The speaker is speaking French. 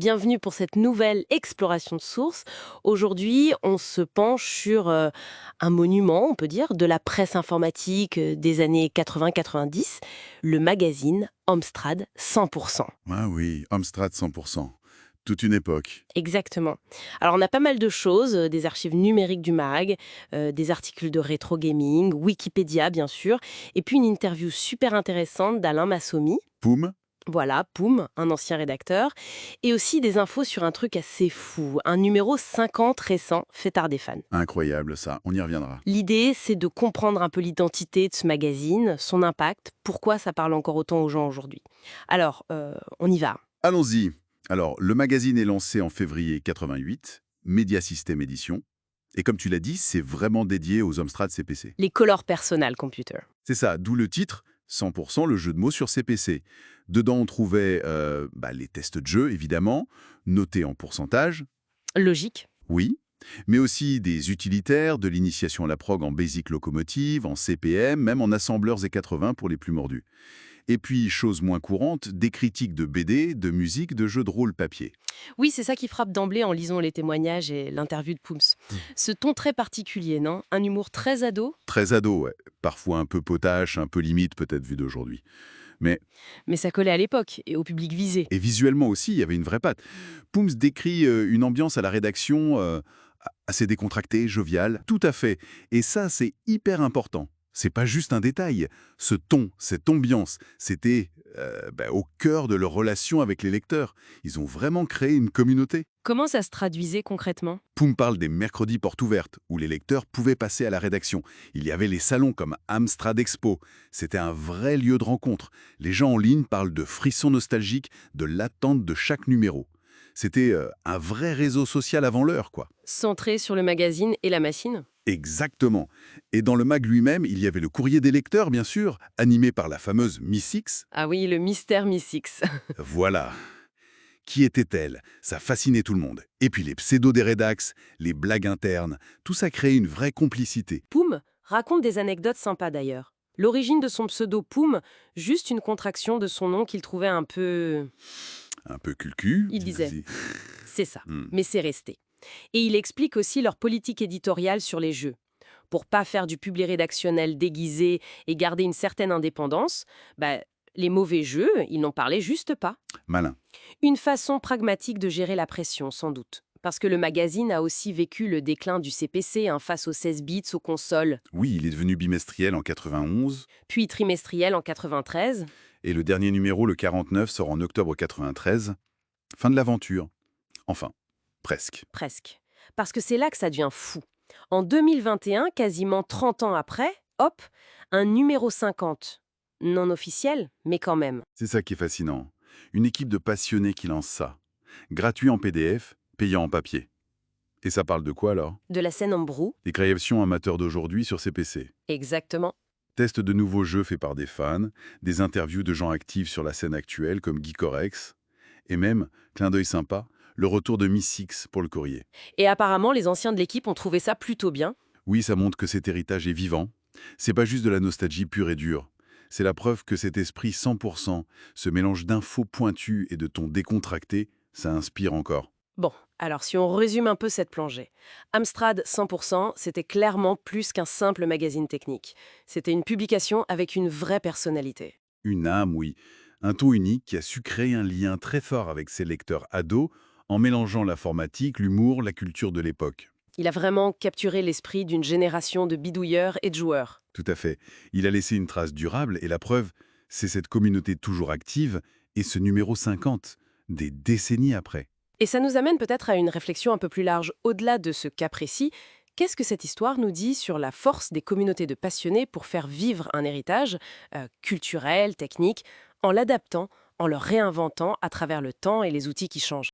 Bienvenue pour cette nouvelle exploration de sources. Aujourd'hui, on se penche sur un monument, on peut dire, de la presse informatique des années 80-90, le magazine Amstrad 100%. Ah oui, Amstrad 100%. Toute une époque. Exactement. Alors, on a pas mal de choses, des archives numériques du mag, des articles de rétro gaming, Wikipédia, bien sûr, et puis une interview super intéressante d'Alain Massomy. Poum. Voilà, Poum, un ancien rédacteur, et aussi des infos sur un truc assez fou, un numéro 50 récent, fait tard des fans. Incroyable ça, on y reviendra. L'idée, c'est de comprendre un peu l'identité de ce magazine, son impact, pourquoi ça parle encore autant aux gens aujourd'hui. Alors, on y va. Allons-y. Alors, le magazine est lancé en février 88, Media System Edition. Et comme tu l'as dit, c'est vraiment dédié aux Amstrad CPC. Les Color Personal Computer. C'est ça, d'où le titre, 100% le jeu de mots sur CPC. Dedans, on trouvait les tests de jeu, évidemment, notés en pourcentage, Logique. oui, mais aussi des utilitaires, de l'initiation à la prog en Basic Locomotive, en CPM, même en assembleurs et 80 pour les plus mordus. Et puis, chose moins courante, des critiques de BD, de musique, de jeux de rôle papier. Oui, c'est ça qui frappe d'emblée en lisant les témoignages et l'interview de Pooms. Ce ton très particulier, non? Un humour très ado, Très ado, ouais. Parfois un peu potache, un peu limite peut-être vu d'aujourd'hui. Mais, mais ça collait à l'époque et au public visé. et visuellement aussi, il y avait une vraie patte. Pooms décrit une ambiance à la rédaction assez décontractée, joviale, tout à fait. Et ça, c'est hyper important. C'est pas juste un détail. Ce ton, cette ambiance, c'était au cœur de leur relation avec les lecteurs. Ils ont vraiment créé une communauté. Comment ça se traduisait concrètement? Poum parle des mercredis portes ouvertes, où les lecteurs pouvaient passer à la rédaction. Il y avait les salons comme Amstrad Expo. C'était un vrai lieu de rencontre. Les gens en ligne parlent de frissons nostalgiques, de l'attente de chaque numéro. C'était un vrai réseau social avant l'heure, quoi. Centré sur le magazine et la machine? Exactement. Et dans le mag lui-même, il y avait le courrier des lecteurs, bien sûr, animé par la fameuse Miss X. Ah oui, le mystère Miss X. Voilà. Qui était-elle? Ça fascinait tout le monde. Et puis les pseudos des rédax, les blagues internes, tout ça créait une vraie complicité. Poum raconte des anecdotes sympas d'ailleurs. L'origine de son pseudo Poum, juste une contraction de son nom qu'il trouvait un peu... Un peu culcu. Il disait, Vas-y. c'est ça, Hmm. mais c'est resté. Et il explique aussi leur politique éditoriale sur les jeux. Pour pas faire du public rédactionnel déguisé et garder une certaine indépendance, bah, les mauvais jeux, ils n'en parlaient juste pas. Malin. Une façon pragmatique de gérer la pression, sans doute. Parce que le magazine a aussi vécu le déclin du CPC face aux 16 bits, aux consoles, Oui, il est devenu bimestriel en 91, puis trimestriel en 93. et le dernier numéro, le 49, sort en octobre 93. Fin de l'aventure. Enfin, presque. Presque. Parce que c'est là que ça devient fou. En 2021, quasiment 30 ans après, hop, un numéro 50. Non officiel, mais quand même. C'est ça qui est fascinant. Une équipe de passionnés qui lance ça. Gratuit en PDF, payant en papier. Et ça parle de quoi alors? De la scène en brou, Des créations amateurs d'aujourd'hui sur CPC. exactement. Tests de nouveaux jeux faits par des fans, des interviews de gens actifs sur la scène actuelle comme Guy Corex, et même, clin d'œil sympa, le retour de Miss Six pour le courrier. Et apparemment, les anciens de l'équipe ont trouvé ça plutôt bien. Oui, ça montre que cet héritage est vivant. C'est pas juste de la nostalgie pure et dure. C'est la preuve que cet esprit 100%, ce mélange d'infos pointues et de tons décontractés, ça inspire encore. Bon, alors si on résume un peu cette plongée. Amstrad 100%, c'était clairement plus qu'un simple magazine technique. C'était une publication avec une vraie personnalité. Une âme, oui. Un ton unique qui a su créer un lien très fort avec ses lecteurs ados en mélangeant l'informatique, l'humour, la culture de l'époque. Il a vraiment capturé l'esprit d'une génération de bidouilleurs et de joueurs. Tout à fait. Il a laissé une trace durable et la preuve, c'est cette communauté toujours active et ce numéro 50, des décennies après. Et ça nous amène peut-être à une réflexion un peu plus large. Au-delà de ce cas précis, qu'est-ce que cette histoire nous dit sur la force des communautés de passionnés pour faire vivre un héritage culturel, technique, en l'adaptant, en le réinventant à travers le temps et les outils qui changent?